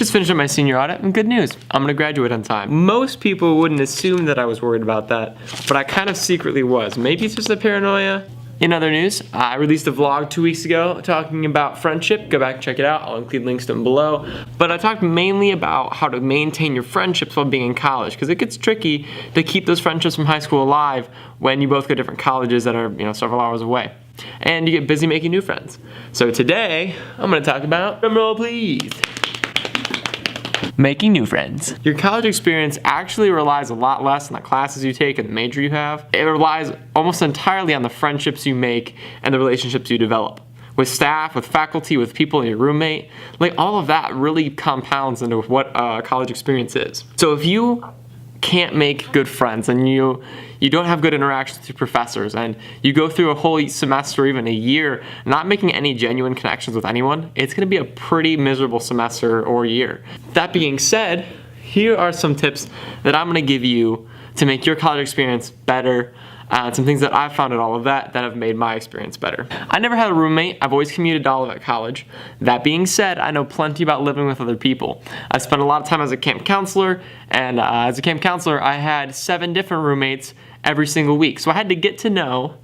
Just finished up my senior audit, and good news, I'm gonna graduate on time. Most people wouldn't assume that I was worried about that, but I kind of secretly was. Maybe it's just a paranoia. In other news, I released a vlog 2 weeks ago talking about friendship. Go back and check it out. I'll include links to them below. But I talked mainly about how to maintain your friendships while being in college, because it gets tricky to keep those friendships from high school alive when you both go to different colleges that are, several hours away. And you get busy making new friends. So today, I'm gonna talk about, drum roll please, making new friends. Your college experience actually relies a lot less on the classes you take and the major you have. It relies almost entirely on the friendships you make and the relationships you develop. With staff, with faculty, with people and your roommate. Like all of that really compounds into what a college experience is. So if you can't make good friends and you don't have good interactions with your professors and you go through a whole semester or even a year not making any genuine connections with anyone, it's going to be a pretty miserable semester or year. That being said, here are some tips that I'm going to give you to make your college experience better. Some things that I've found at Olivet that have made my experience better. I never had a roommate. I've always commuted to Olivet College. That being said, I know plenty about living with other people. I spent a lot of time as a camp counselor, and as a camp counselor, I had 7 different roommates every single week. So I had to get to know,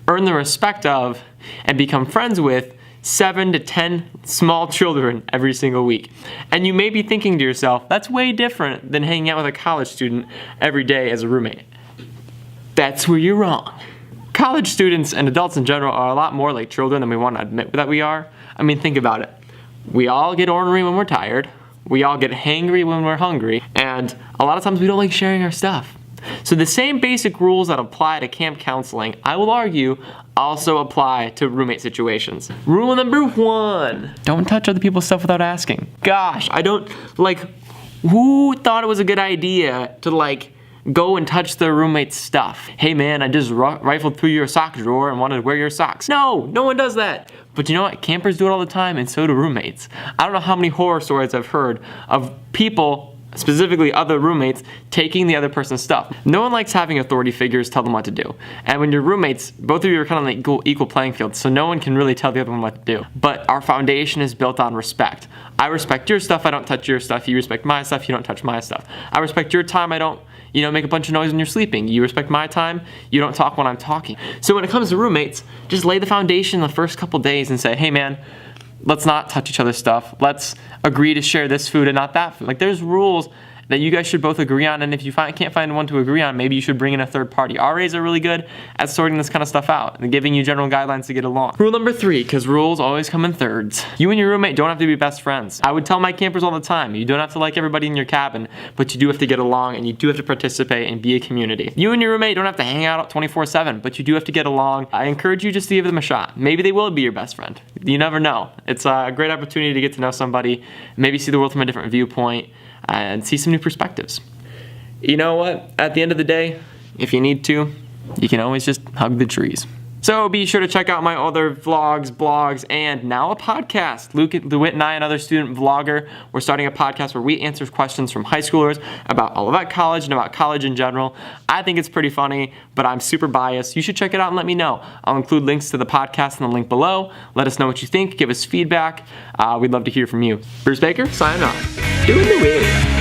earn the respect of, and become friends with 7 to 10 small children every single week. And you may be thinking to yourself, that's way different than hanging out with a college student every day as a roommate. That's where you're wrong. College students and adults in general are a lot more like children than we want to admit that we are. I mean, think about it. We all get ornery when we're tired. We all get hangry when we're hungry. And a lot of times we don't like sharing our stuff. So the same basic rules that apply to camp counseling, I will argue, also apply to roommate situations. Rule number 1, don't touch other people's stuff without asking. Gosh, who thought it was a good idea to go and touch their roommate's stuff? Hey man, I just rifled through your sock drawer and wanted to wear your socks. No one does that. But you know what? Campers do it all the time, and so do roommates. I don't know how many horror stories I've heard of people, specifically other roommates, taking the other person's stuff. No one likes having authority figures tell them what to do. And when you're roommates, both of you are kind of like equal playing field, so no one can really tell the other one what to do. But our foundation is built on respect. I respect your stuff, I don't touch your stuff. You respect my stuff, you don't touch my stuff. I respect your time, I don't make a bunch of noise when you're sleeping. You respect my time, you don't talk when I'm talking. So when it comes to roommates, just lay the foundation the first couple days and say, hey man, let's not touch each other's stuff. Let's agree to share this food and not that food. There's rules that you guys should both agree on, and if you can't find one to agree on, maybe you should bring in a third party. RAs are really good at sorting this kind of stuff out and giving you general guidelines to get along. Rule number 3, because rules always come in thirds. You and your roommate don't have to be best friends. I would tell my campers all the time, you don't have to like everybody in your cabin, but you do have to get along and you do have to participate and be a community. You and your roommate don't have to hang out 24/7, but you do have to get along. I encourage you just to give them a shot. Maybe they will be your best friend. You never know. It's a great opportunity to get to know somebody, maybe see the world from a different viewpoint, and see some new perspectives. You know what? At the end of the day, if you need to, you can always just hug the trees. So be sure to check out my other vlogs, blogs, and now a podcast. Luke DeWitt and I, another student vlogger, we're starting a podcast where we answer questions from high schoolers about Olivet College and about college in general. I think it's pretty funny, but I'm super biased. You should check it out and let me know. I'll include links to the podcast in the link below. Let us know what you think. Give us feedback. We'd love to hear from you. Bruce Baker, signing off. Doing the way.